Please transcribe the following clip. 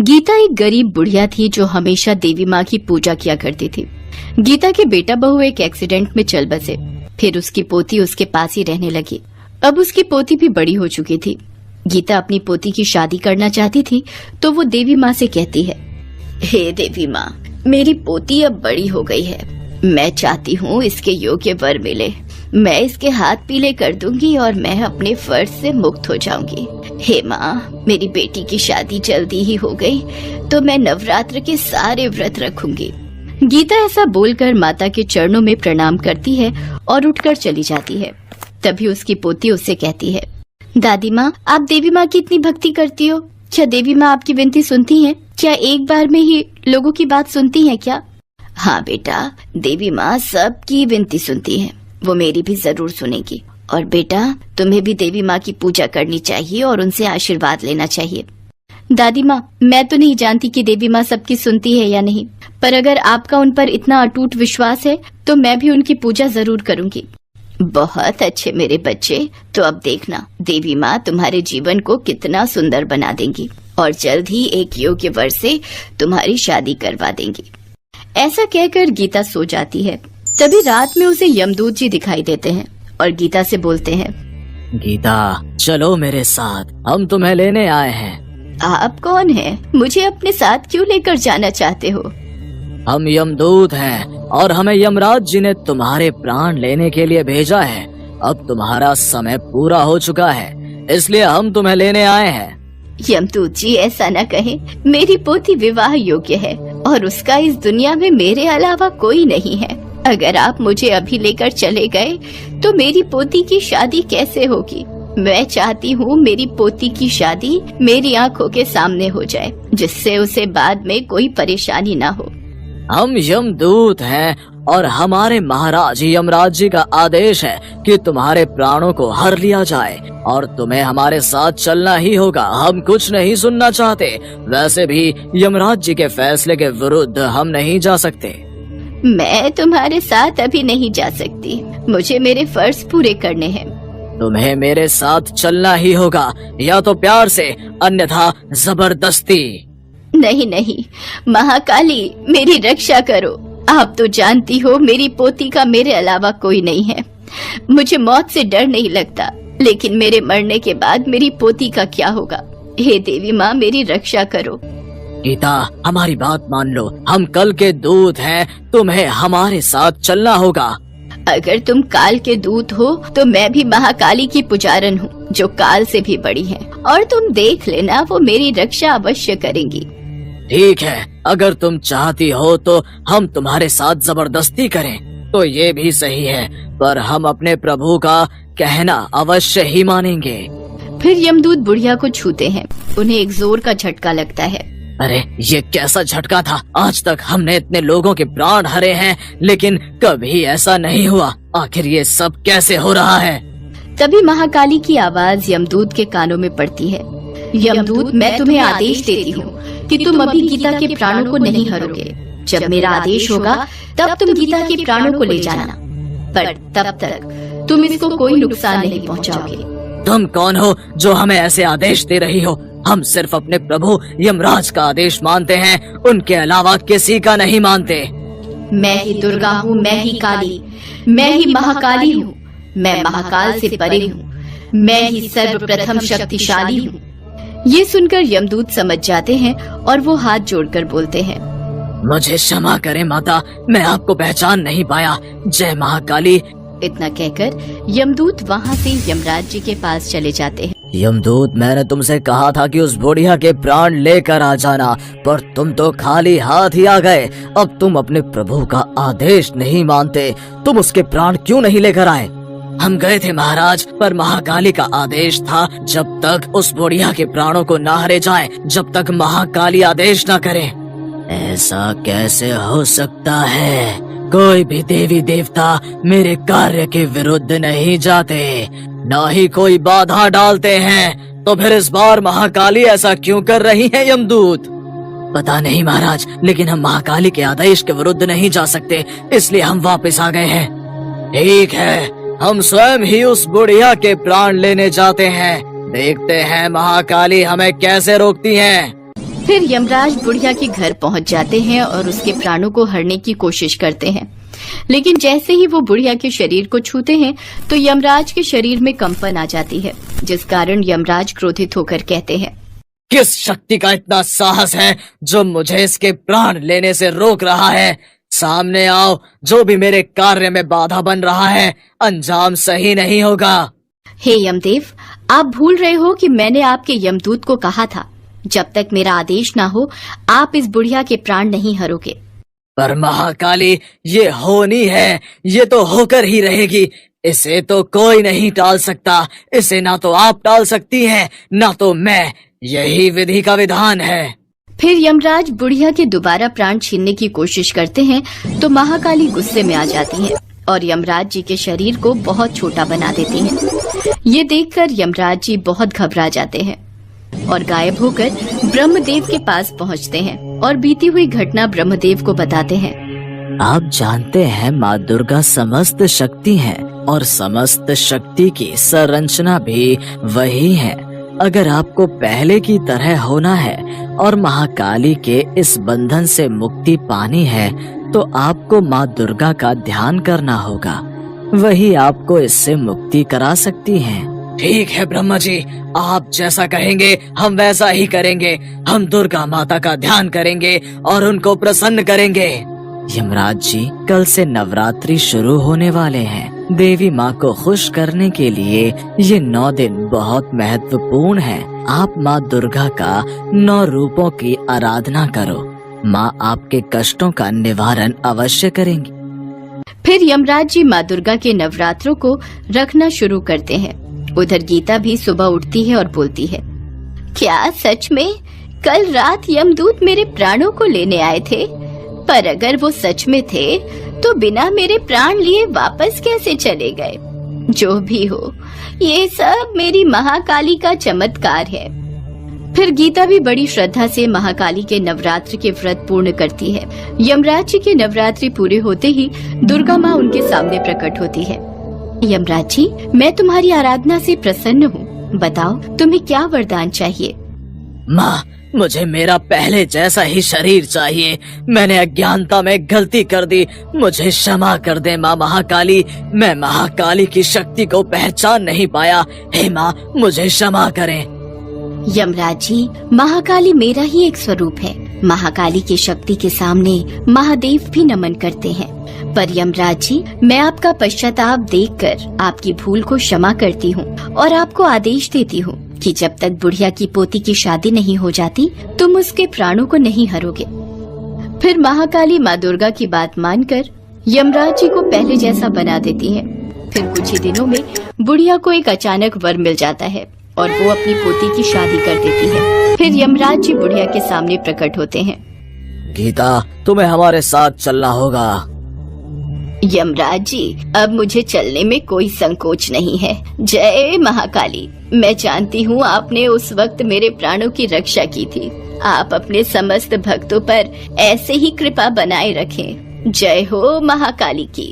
गीता एक गरीब बुढ़िया थी जो हमेशा देवी माँ की पूजा किया करती थी। गीता के बेटा बहू एक एक्सीडेंट में चल बसे। फिर उसकी पोती उसके पास ही रहने लगी। अब उसकी पोती भी बड़ी हो चुकी थी। गीता अपनी पोती की शादी करना चाहती थी तो वो देवी माँ से कहती है, हे देवी माँ, मेरी पोती अब बड़ी हो गई है। मैं चाहती हूँ इसके योग्य वर मिले। मैं इसके हाथ पीले कर दूंगी और मैं अपने फर्ज से मुक्त हो जाऊंगी। हे माँ, मेरी बेटी की शादी जल्दी ही हो गई तो मैं नवरात्र के सारे व्रत रखूंगी। गीता ऐसा बोलकर माता के चरणों में प्रणाम करती है और उठकर चली जाती है। तभी उसकी पोती उससे कहती है, दादी माँ, आप देवी माँ की इतनी भक्ति करती हो, क्या देवी माँ आपकी विनती सुनती हैं? क्या एक बार में ही लोगों की बात सुनती हैं क्या? हाँ बेटा, देवी माँ सबकी विनती सुनती है, वो मेरी भी जरूर सुनेगी। और बेटा, तुम्हें भी देवी माँ की पूजा करनी चाहिए और उनसे आशीर्वाद लेना चाहिए। दादी माँ, मैं तो नहीं जानती कि देवी माँ सबकी सुनती है या नहीं, पर अगर आपका उन पर इतना अटूट विश्वास है तो मैं भी उनकी पूजा जरूर करूँगी। बहुत अच्छे मेरे बच्चे, तो अब देखना देवी माँ तुम्हारे जीवन को कितना सुंदर बना देंगी और जल्द ही एक योग्य वर से तुम्हारी शादी करवा देंगी। ऐसा कहकर गीता सो जाती है। तभी रात में उसे यमदूत जी दिखाई देते हैं और गीता से बोलते हैं, गीता, चलो मेरे साथ, हम तुम्हें लेने आए हैं। आप कौन हैं? मुझे अपने साथ क्यों लेकर जाना चाहते हो? हम यमदूत हैं और हमें यमराज जी ने तुम्हारे प्राण लेने के लिए भेजा है। अब तुम्हारा समय पूरा हो चुका है, इसलिए हम तुम्हें लेने आए हैं। यमदूत जी, ऐसा न कहें। मेरी पोती विवाह योग्य है और उसका इस दुनिया में मेरे अलावा कोई नहीं है। अगर आप मुझे अभी लेकर चले गए तो मेरी पोती की शादी कैसे होगी? मैं चाहती हूँ मेरी पोती की शादी मेरी आंखों के सामने हो जाए, जिससे उसे बाद में कोई परेशानी ना हो। हम यमदूत हैं और हमारे महाराज यमराज जी का आदेश है कि तुम्हारे प्राणों को हर लिया जाए और तुम्हें हमारे साथ चलना ही होगा। हम कुछ नहीं सुनना चाहते। वैसे भी यमराज जी के फैसले के विरुद्ध हम नहीं जा सकते। मैं तुम्हारे साथ अभी नहीं जा सकती। मुझे मेरे फर्ज पूरे करने हैं। तुम्हें मेरे साथ चलना ही होगा, या तो प्यार से, अन्यथा जबरदस्ती। नहीं नहीं, महाकाली, मेरी रक्षा करो। आप तो जानती हो मेरी पोती का मेरे अलावा कोई नहीं है। मुझे मौत से डर नहीं लगता, लेकिन मेरे मरने के बाद मेरी पोती का क्या होगा? हे देवी माँ, मेरी रक्षा करो। गीता, हमारी बात मान लो, हम कल के दूत हैं, तुम्हें हमारे साथ चलना होगा। अगर तुम काल के दूत हो तो मैं भी महाकाली की पुजारन हूँ, जो काल से भी बड़ी है, और तुम देख लेना वो मेरी रक्षा अवश्य करेंगी। ठीक है, अगर तुम चाहती हो तो हम तुम्हारे साथ जबरदस्ती करें तो ये भी सही है, पर हम अपने प्रभु का कहना अवश्य ही मानेंगे। फिर यमदूत बुढ़िया को छूते हैं। उन्हें एक जोर का झटका लगता है। अरे, ये कैसा झटका था? आज तक हमने इतने लोगों के प्राण हरे हैं, लेकिन कभी ऐसा नहीं हुआ। आखिर ये सब कैसे हो रहा है? तभी महाकाली की आवाज यमदूत के कानों में पड़ती है। यमदूत, मैं तुम्हें आदेश देती हूँ कि तुम अभी गीता के प्राणों को नहीं हरोगे। जब मेरा आदेश होगा तब तुम गीता के प्राणों को ले जाना, पर तब तक तुम इसको कोई नुकसान नहीं पहुँचाओगे। तुम कौन हो जो हमें ऐसे आदेश दे रही हो? हम सिर्फ अपने प्रभु यमराज का आदेश मानते हैं, उनके अलावा किसी का नहीं मानते। मैं ही दुर्गा हूँ, मैं ही काली, मैं ही महाकाली हूँ। मैं महाकाल से परे हूँ, मैं ही सर्वप्रथम शक्तिशाली हूँ। ये सुनकर यमदूत समझ जाते हैं और वो हाथ जोड़कर बोलते हैं, मुझे क्षमा करें माता, मैं आपको पहचान नहीं पाया। जय महाकाली। इतना कहकर यमदूत वहाँ से यमराज जी के पास चले जाते हैं। यमदूत, मैंने तुमसे कहा था कि उस बुढ़िया के प्राण लेकर आ जाना, पर तुम तो खाली हाथ ही आ गए। अब तुम अपने प्रभु का आदेश नहीं मानते, तुम उसके प्राण क्यों नहीं लेकर आए? हम गए थे महाराज, पर महाकाली का आदेश था जब तक उस बुढ़िया के प्राणों को ना हरे जाए, जब तक महाकाली आदेश ना करे। ऐसा कैसे हो सकता है? कोई भी देवी देवता मेरे कार्य के विरुद्ध नहीं जाते, ना ही कोई बाधा डालते हैं। तो फिर इस बार महाकाली ऐसा क्यों कर रही है यमदूत? पता नहीं महाराज, लेकिन हम महाकाली के आदेश के विरुद्ध नहीं जा सकते, इसलिए हम वापस आ गए हैं। ठीक है, हम स्वयं ही उस बुढ़िया के प्राण लेने जाते हैं। देखते हैं महाकाली हमें कैसे रोकती हैं। फिर यमराज बुढ़िया के घर पहुंच जाते हैं और उसके प्राणों को हरने की कोशिश करते हैं। लेकिन जैसे ही वो बुढ़िया के शरीर को छूते हैं तो यमराज के शरीर में कंपन आ जाती है, जिस कारण यमराज क्रोधित होकर कहते हैं, किस शक्ति का इतना साहस है जो मुझे इसके प्राण लेने से रोक रहा है? सामने आओ, जो भी मेरे कार्य में बाधा बन रहा है अंजाम सही नहीं होगा। हे यमदेव, आप भूल रहे हो कि मैंने आपके यमदूत को कहा था, जब तक मेरा आदेश ना हो आप इस बुढ़िया के प्राण नहीं हरोगे। पर महाकाली, ये होनी है, ये तो होकर ही रहेगी। इसे तो कोई नहीं टाल सकता। इसे ना तो आप टाल सकती हैं, ना तो मैं। यही विधि का विधान है। फिर यमराज बुढ़िया के दोबारा प्राण छीनने की कोशिश करते हैं तो महाकाली गुस्से में आ जाती है और यमराज जी के शरीर को बहुत छोटा बना देती हैं। ये देखकर यमराज जी बहुत घबरा जाते हैं और गायब होकर ब्रह्मदेव के पास पहुंचते हैं और बीती हुई घटना ब्रह्मदेव को बताते हैं। आप जानते हैं माँ दुर्गा समस्त शक्ति है और समस्त शक्ति की संरचना भी वही है। अगर आपको पहले की तरह होना है और महाकाली के इस बंधन से मुक्ति पानी है तो आपको माँ दुर्गा का ध्यान करना होगा। वही आपको इससे मुक्ति करा सकती हैं। ठीक है ब्रह्मा जी, आप जैसा कहेंगे हम वैसा ही करेंगे। हम दुर्गा माता का ध्यान करेंगे और उनको प्रसन्न करेंगे। यमराज जी, कल से नवरात्रि शुरू होने वाले हैं। देवी माँ को खुश करने के लिए ये 9 दिन बहुत महत्वपूर्ण हैं। आप माँ दुर्गा का 9 रूपों की आराधना करो। माँ आपके कष्टों का निवारण अवश्य करेंगी। फिर यमराज जी माँ दुर्गा के नवरात्रों को रखना शुरू करते हैं। उधर गीता भी सुबह उठती है और बोलती है, क्या सच में कल रात यमदूत मेरे प्राणों को लेने आए थे? पर अगर वो सच में थे तो बिना मेरे प्राण लिए वापस कैसे चले गए? जो भी हो, ये सब मेरी महाकाली का चमत्कार है। फिर गीता भी बड़ी श्रद्धा से महाकाली के नवरात्र के व्रत पूर्ण करती है। यमराज जी के नवरात्रि पूरे होते ही दुर्गा माँ उनके सामने प्रकट होती है। यमराज जी, मैं तुम्हारी आराधना से प्रसन्न हूँ। बताओ तुम्हें क्या वरदान चाहिए? माँ, मुझे मेरा पहले जैसा ही शरीर चाहिए। मैंने अज्ञानता में गलती कर दी, मुझे क्षमा कर दे माँ महाकाली। मैं महाकाली की शक्ति को पहचान नहीं पाया। हे माँ, मुझे क्षमा करें। यमराज जी, महाकाली मेरा ही एक स्वरूप है। महाकाली की शक्ति के सामने महादेव भी नमन करते हैं। पर यमराज जी, मैं आपका पश्चाताप देखकर आपकी भूल को क्षमा करती हूँ और आपको आदेश देती हूँ कि जब तक बुढ़िया की पोती की शादी नहीं हो जाती तुम उसके प्राणों को नहीं हरोगे। फिर महाकाली माँ दुर्गा की बात मानकर यमराज जी को पहले जैसा बना देती है। फिर कुछ ही दिनों में बुढ़िया को एक अचानक वर मिल जाता है और वो अपनी पोती की शादी कर देती है। फिर यमराज जी बुढ़िया के सामने प्रकट होते हैं। गीता, तुम्हें हमारे साथ चलना होगा। यमराज जी, अब मुझे चलने में कोई संकोच नहीं है। जय महाकाली। मैं जानती हूँ आपने उस वक्त मेरे प्राणों की रक्षा की थी। आप अपने समस्त भक्तों पर ऐसे ही कृपा बनाए रखें। जय हो महाकाली की।